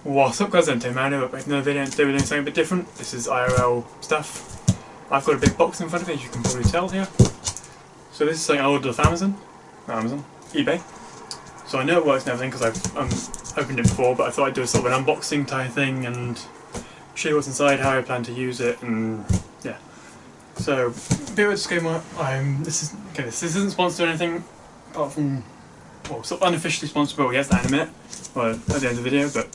What's up guys, Untamemadman, but making another video and today we're doing something a bit different. This is IRL stuff. I've got a big box in front of me, as you can probably tell here. So this is something I ordered off Amazon, eBay. So I know it works and everything because I've opened it before, but I thought I'd do a sort of an unboxing type thing and show you what's inside, how I plan to use it, and yeah. So, a bit of a disclaimer, this isn't sponsored or anything, apart from, well, sort of unofficially sponsored, but we'll get to that in a minute, well, at the end of the video, but.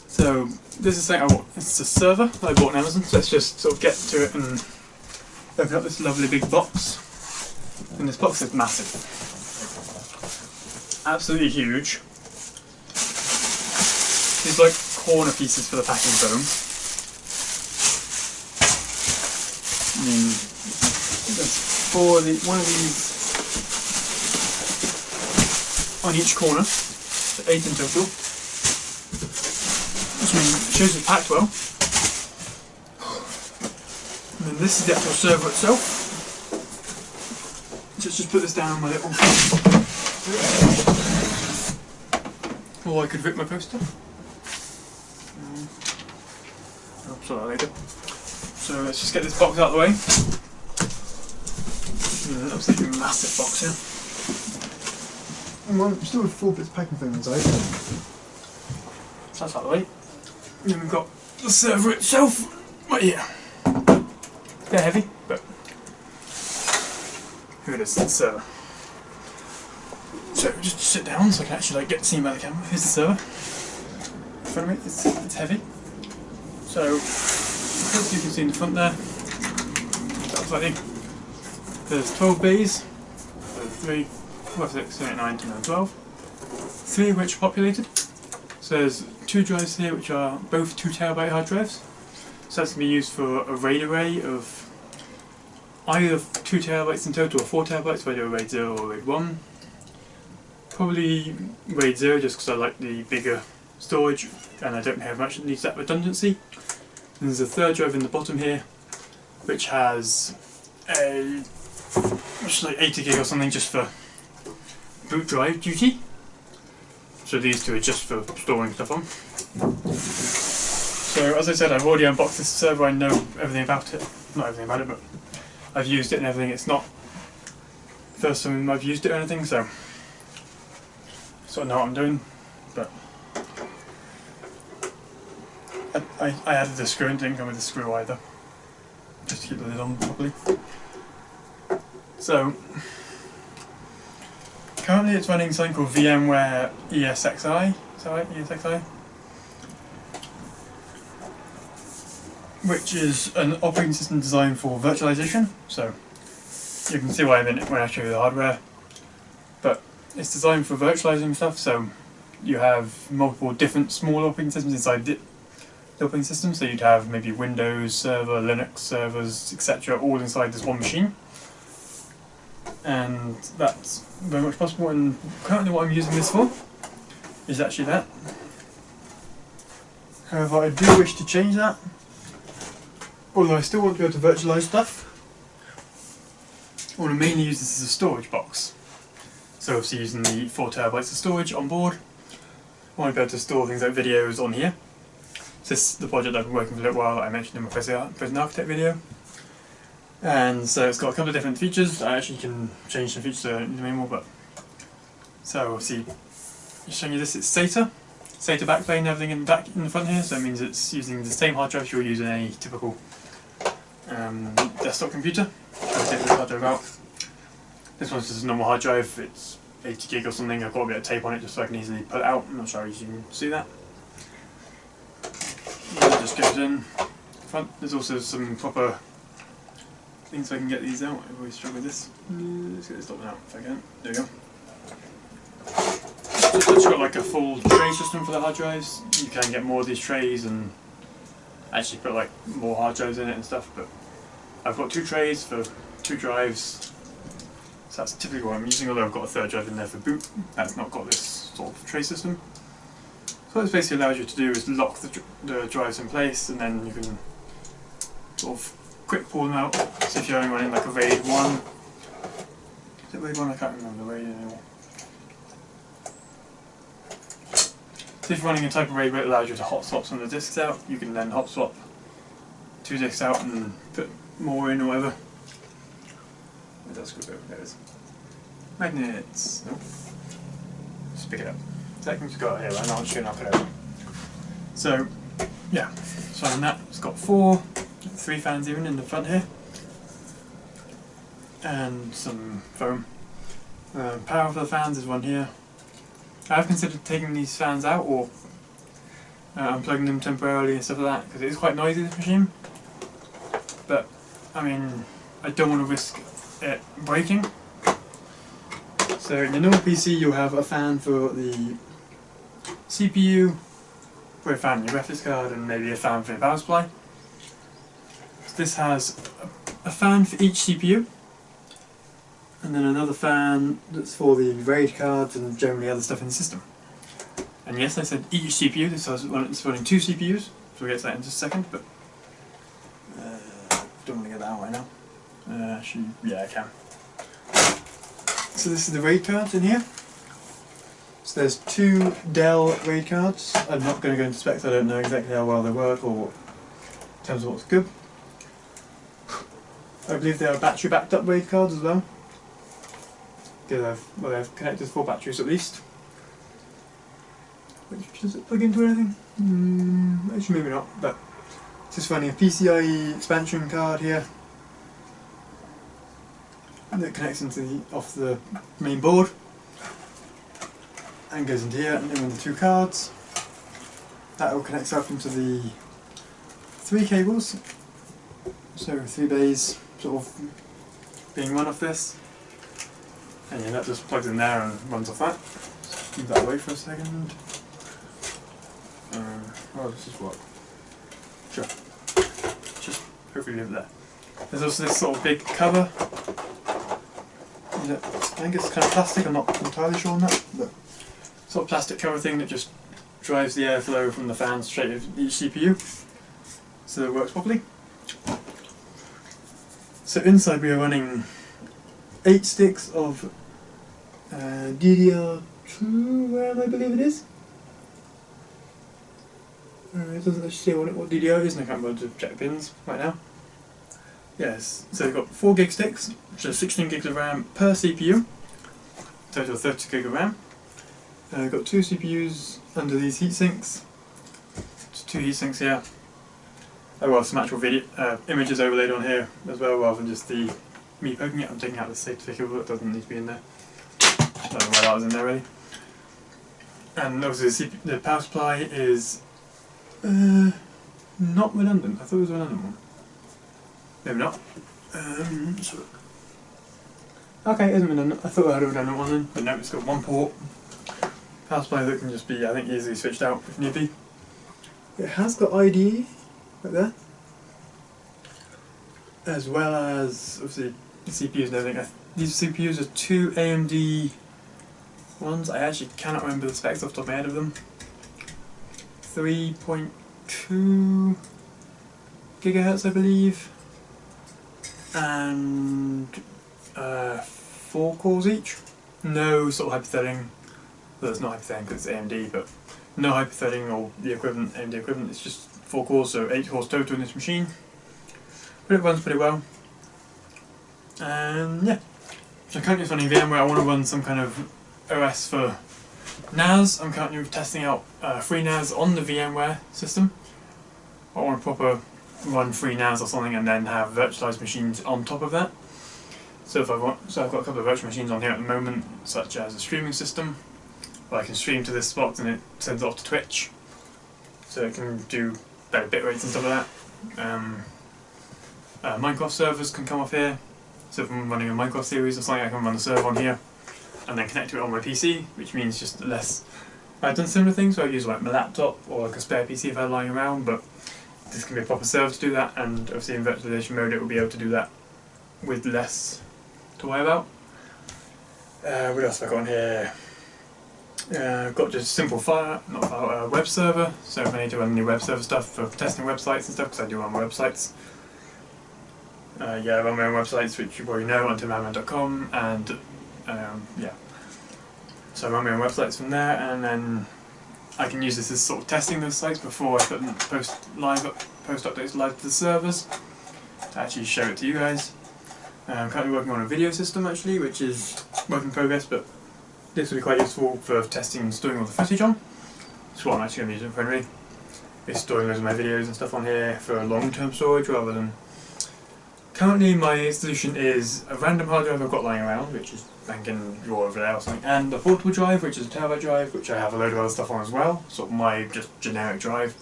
So, this is something I bought. It's a server that I bought on Amazon, so let's just sort of get to it and open up this lovely big box. And this box is massive. Absolutely huge. These like corner pieces for the packing foam. I mean, there's one of these on each corner, so 8 in total. Which means it shows it's packed well. And then this is the actual server itself. Just put this down on my little. Or I could rip my poster. I'll sort that later. So let's just get this box out of the way. An absolutely massive box here. And still with 4 bits of packing foam inside. So that's out of the way. And then we've got the server itself right here. They're heavy, but here it is, the server. So just sit down so I can actually get seen by the camera. Here's the server. In front of me, it's heavy. So as you can see in the front there, that's like there's 12 bays. So 3, 4, 6, 7, 8, 9, 10, 11, 12. 3 of which are populated. So there's 2 drives here which are both 2 TB hard drives. So that's going to be used for a RAID array of either 2 TB in total or 4 TB if I do a RAID 0 or RAID 1. Probably RAID 0 just because I like the bigger storage and I don't have much that needs that redundancy. And there's a 3rd drive in the bottom here which has which is like 80 gig or something just for boot drive duty. So these 2 are just for storing stuff on. So as I said, I've already unboxed this server, I know everything about it. Not everything about it, but I've used it and everything. It's not the first time I've used it or anything, so I know what I'm doing. But I added the screw and didn't come with the screw either, just to keep the lid on properly. So currently it's running something called VMware ESXi, is that right? ESXi? Which is an operating system designed for virtualization, so you can see why I'm in it when I show you the hardware. But it's designed for virtualizing stuff, so you have multiple different small operating systems inside the operating system, so you'd have maybe Windows server, Linux servers, etc. all inside this one machine. And that's very much possible, and currently what I'm using this for is actually that. However, I do wish to change that. Although I still want to be able to virtualize stuff, I want to mainly use this as a storage box. So obviously using the 4 TB of storage on board, I want to be able to store things like videos on here. So this is the project I've been working for a little while that I mentioned in my Prison Architect video. And so it's got a couple of different features. I actually can change the features so I don't need them anymore, but so obviously showing you this, it's SATA backplane and everything in the front here, so it means it's using the same hard drive you'll use in any typical desktop computer. I'll take this hard drive out. This one's just a normal hard drive, it's 80 gig or something. I've got a bit of tape on it just so I can easily pull it out. I'm not sure if you can see that. And it just goes in front. There's also some proper things so I can get these out. I always struggle with this. Let's get this top one out if I can. There we go. So it's got like a full tray system for the hard drives. You can get more of these trays and actually put like more hard drives in it and stuff, but I've got 2 trays for 2 drives, so that's typically what I'm using, although I've got a 3rd drive in there for boot. That's not got this sort of tray system. So what this basically allows you to do is lock the drives in place, and then you can sort of quick pull them out. So if you're only running like a RAID 1, is it RAID 1? I can't remember the RAID anymore. So if you're running a type of RAID where it allows you to hot swap some of the disks out, you can then hot swap 2 disks out and put more in or whatever. Where does it go? There it is. Magnets. Nope. Just pick it up. So I can just go out here, right? I'll just knock it over. So, yeah. So on that, it's got 3 fans even in the front here. And some foam. Power for the fans is one here. I have considered taking these fans out or unplugging them temporarily and stuff like that because it is quite noisy, this machine. But I mean, I don't want to risk it breaking. So in the normal PC you'll have a fan for the CPU, for a fan for your graphics card, and maybe a fan for your power supply. So this has a fan for each CPU. And then another fan that's for the RAID cards and generally other stuff in the system. And yes, I said each CPU, this is running 2 CPUs, so we'll get to that in just a second, but don't want to get that out right now. Actually, yeah, I can. So this is the RAID cards in here. So there's 2 Dell RAID cards. I'm not going to go into specs, I don't know exactly how well they work or in terms of what's good. I believe they are battery backed up RAID cards as well. They have connectors for batteries at least. Which, does it plug into anything? Actually maybe not, but it's just running a PCIe expansion card here. And it connects into off the main board. And goes into here, and then with the 2 cards. That will connect up into the 3 cables. So 3 bays sort of being one of this. And yeah, that just plugs in there and runs off that. Just leave that away for a second. Oh, this is what? Sure. Just hopefully leave it there. There's also this sort of big cover. I think it's kind of plastic, I'm not entirely sure on that, but sort of plastic cover thing that just drives the airflow from the fans straight into each CPU, so it works properly. So inside we are running 8 sticks of DDR2 RAM, I believe it is. It doesn't actually say what DDR is, and I can't bother to check the pins right now. Yes, so we've got 4 gig sticks, which is 16 gigs of RAM per CPU, total 30 gig of RAM. We've got 2 CPUs under these heat sinks. Just 2 heat sinks here. Oh well, some actual video images overlaid on here as well, rather than just the me poking it. I'm taking out the safety cable that doesn't need to be in there. I don't know why that was in there really. And obviously the power supply is not redundant. I thought it was a redundant one. Maybe not. Let's have a look. Okay, it isn't redundant. I thought I had a redundant one then, but no, it's got 1 port power supply that can just be, I think, easily switched out if need be. It has got IDE right there, as well as obviously the CPUs and everything. These CPUs are 2 AMD ones. I actually cannot remember the specs off the top of my head of them. 3.2 gigahertz, I believe, and 4 cores each. No sort of hyperthreading. Well, it's not hyperthreading because it's AMD, but no hyperthreading or the equivalent, AMD equivalent. It's just 4 cores, so 8 cores total in this machine. But it runs pretty well. And yeah, so I'm currently running VMware. I want to run some kind of OS for NAS. I'm currently testing out free NAS on the VMware system. I want to proper run free NAS or something, and then have virtualized machines on top of that. So I've got a couple of virtual machines on here at the moment, such as a streaming system, where I can stream to this spot and it sends it off to Twitch, so it can do better bit rates and stuff like that. Minecraft servers can come off here, so if I'm running a Minecraft series or something, I can run the server on here, and then connect to it on my PC, which means just less. I've done similar things where I use like my laptop or like a spare PC if I'm lying around, but this can be a proper server to do that, and obviously in virtualization mode it will be able to do that with less to worry about. What else have I got on here? I've got just simple web server, so if I need to run any web server stuff for testing websites and stuff, because I do run websites. Yeah, I run my own websites, which you probably know, Untamemadman.com, and yeah. So I run my own websites from there, and then I can use this as sort of testing those sites before I post updates live to the servers to actually show it to you guys. I'm currently working on a video system actually, which is work in progress, but this will be quite useful for testing and storing all the footage on. That's what I'm actually going to be using primarily. Is storing loads of my videos and stuff on here for long-term storage rather than... Currently my solution is a random hard drive I've got lying around, which is I can draw over there or something, and a portable drive, which is a terabyte drive, which I have a load of other stuff on as well, sort of my just generic drive,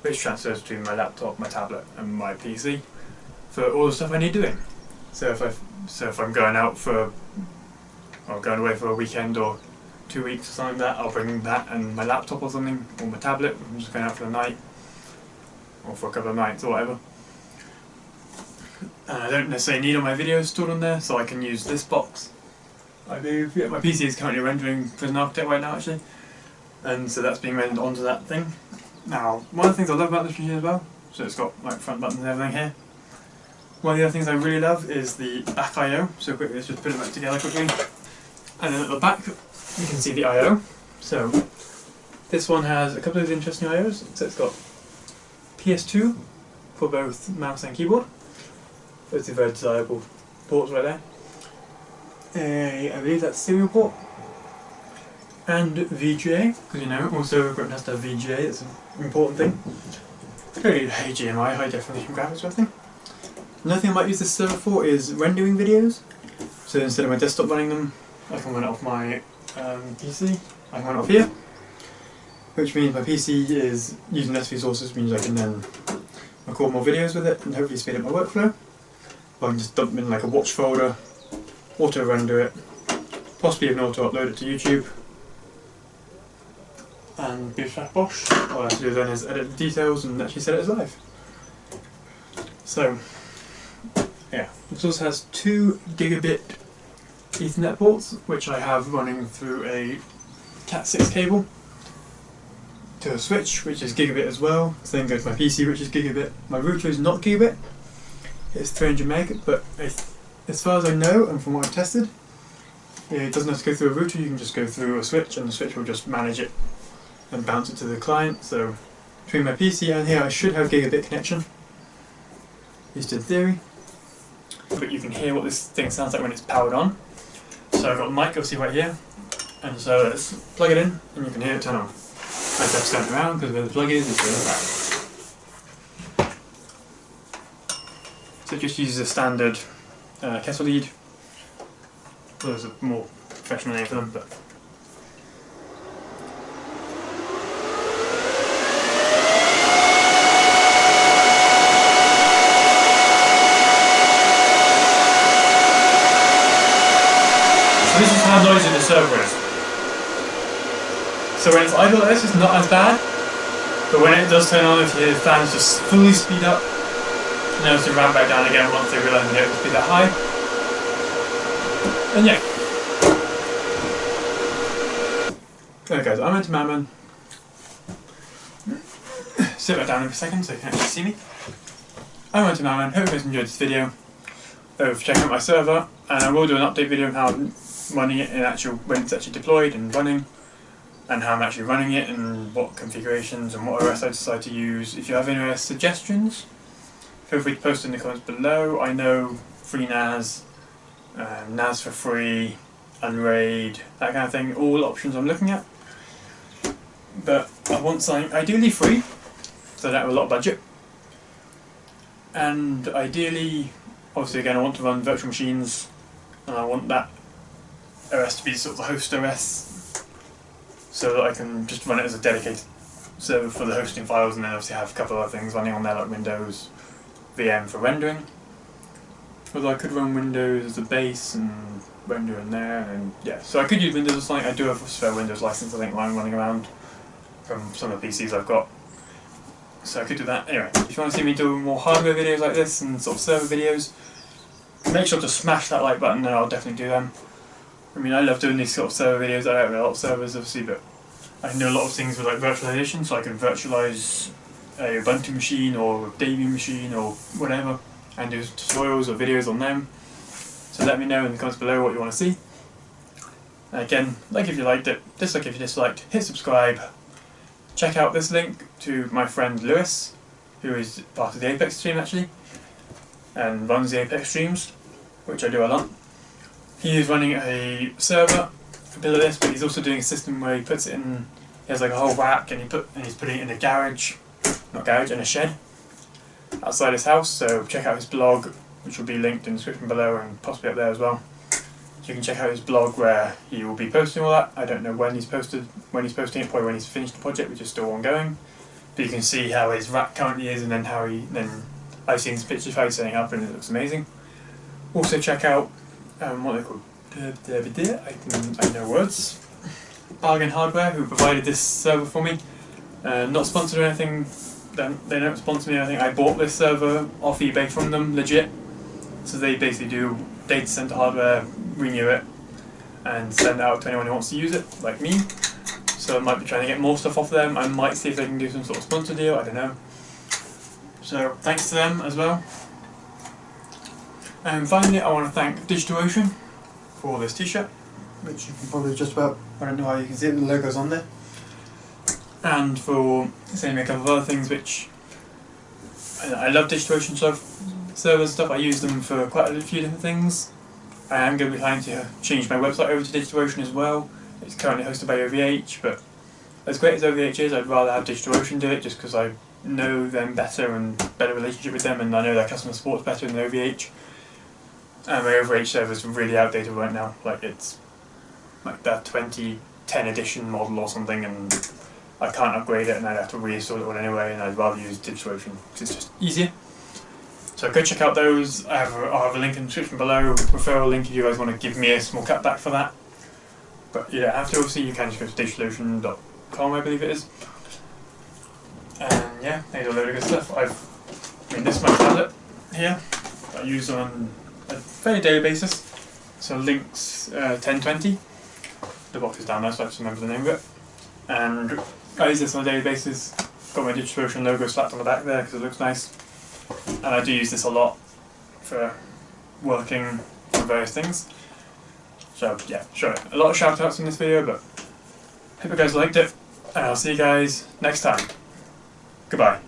which transfers between my laptop, my tablet and my PC for all the stuff I need doing. So if I'm going out for, or going away for a weekend or 2 weeks or something like that, I'll bring that and my laptop or something, or my tablet. I'm just going out for the night, or for a couple of nights or whatever. And I don't necessarily need all my videos stored on there, so I can use this box. I do. Yeah, my PC is currently rendering Prison Architect right now actually, and so that's being rendered onto that thing. Now, one of the things I love about this machine as well, so it's got like front buttons and everything here. One of the other things I really love is the back I/O. So quickly, let's just put it back together quickly. And then at the back, you can see the I/O. So this one has a couple of interesting I/Os. So it's got PS2 for both mouse and keyboard. Those are very desirable ports right there. I believe that's serial port. And VGA, because you know, also equipment has to have VGA, it's an important thing. Clearly HDMI, high definition graphics or thing. Another thing I might use this server for is rendering videos. So instead of my desktop running them, I can run it off my PC. I can run it off here. Which means my PC is using less resources, means I can then record more videos with it and hopefully speed up my workflow. Or I can just dump them in like a watch folder, auto render it, possibly even auto upload it to YouTube. And bish bash bosh. All I have to do then is edit the details and actually set it as live. So, yeah, this also has 2 gigabit Ethernet ports, which I have running through a Cat6 cable to a switch, which is gigabit as well. So then go to my PC, which is gigabit. My router is not gigabit, it's 300 meg, but as far as I know, and from what I've tested, it doesn't have to go through a router, you can just go through a switch, and the switch will just manage it and bounce it to the client. So between my PC and here, I should have gigabit connection, at least in theory. But you can hear what this thing sounds like when it's powered on. So I've got the mic, you'll see right here, and so let's plug it in, and you can hear it turn on. I have to stand it around because where the plug is where the back. So it just uses a standard kettle lead. Well, there's a more professional name for them, but so this is how noisy the server is. So when it's idle like this, it's not as bad, but when it does turn on, if you hear the fans just fully speed up, and then to ramp back down again once they realise they don't speed that high. And yeah. Okay guys, I'm Untamemadman. Sit back down in a second so you can actually see me. I'm Untamemadman, hope you guys enjoyed this video of checking out my server, and I will do an update video of how I'm running it in when it's actually deployed and running, and how I'm actually running it and what configurations and what OS I decide to use. If you have any OS suggestions, feel free to post in the comments below. I know FreeNAS, NAS for free, Unraid, that kind of thing, all options I'm looking at. But I want something ideally free, so I don't have a lot of budget. And ideally, obviously again, I want to run virtual machines, and I want that OS to be sort of the host OS, so that I can just run it as a dedicated server for the hosting files, and then obviously have a couple of other things running on there like Windows VM for rendering. Although I could run Windows as a base and render in there, and yeah, so I could use Windows or something. I do have a spare Windows license, I think, lying running around from some of the PCs I've got, so I could do that. Anyway, if you want to see me do more hardware videos like this and sort of server videos, make sure to smash that like button and I'll definitely do them. I mean, I love doing these sort of server videos. I don't have a lot of servers obviously, but I can do a lot of things with like virtualization, so I can virtualize a Ubuntu machine or a Debian machine or whatever, and do tutorials or videos on them. So let me know in the comments below what you want to see. And again, like if you liked it, dislike if you disliked, hit subscribe, check out this link to my friend Lewis, who is part of the Apex team actually, and runs the Apex streams, which I do a lot. He is running a server for Build This, but he's also doing a system where he puts it in. He has like a whole rack, and he's putting it in a garage, in a shed outside his house. So check out his blog, which will be linked in the description below and possibly up there as well. So you can check out his blog where he will be posting all that. I don't know when he's posting it, probably when he's finished the project, which is still ongoing. But you can see how his rack currently is, and then I've seen some pictures of how he's setting it up, and it looks amazing. Also check out what they're called. I know words. Bargain Hardware, who provided this server for me. Not sponsored or anything. They don't sponsor me or anything. I bought this server off eBay from them, legit. So they basically do data center hardware, renew it, and send it out to anyone who wants to use it, like me. So I might be trying to get more stuff off them. I might see if they can do some sort of sponsor deal, I don't know. So thanks to them as well. And finally, I want to thank DigitalOcean for this t-shirt, which you can probably just about, I don't know how you can see it, the logo's on there. And for sending me a couple of other things, which I love DigitalOcean servers and stuff. I use them for quite a few different things. I am going to be planning to change my website over to DigitalOcean as well. It's currently hosted by OVH, but as great as OVH is, I'd rather have DigitalOcean do it just because I know them better and better relationship with them, and I know their customer support's better than OVH. And my OVH server's really outdated right now. Like, it's like that 2010 edition model or something, and I can't upgrade it, and I'd have to reinstall it all anyway, and I'd rather use DigitalOcean because it's just easier. So go check out those. I'll have a link in the description below, referral link if you guys want to give me a small cutback for that. But you don't have to, obviously. You can just go to digitalocean.com, I believe it is. And yeah, there's a load of good stuff. This is my tablet here I use on a fairly daily basis. So Lynx 1020. The box is down there, so I just remember the name of it. And I use this on a daily basis. Got my DigitalOcean logo slapped on the back there because it looks nice. And I do use this a lot for working on various things. So yeah, sure. A lot of shout outs in this video, but hope you guys liked it. And I'll see you guys next time. Goodbye.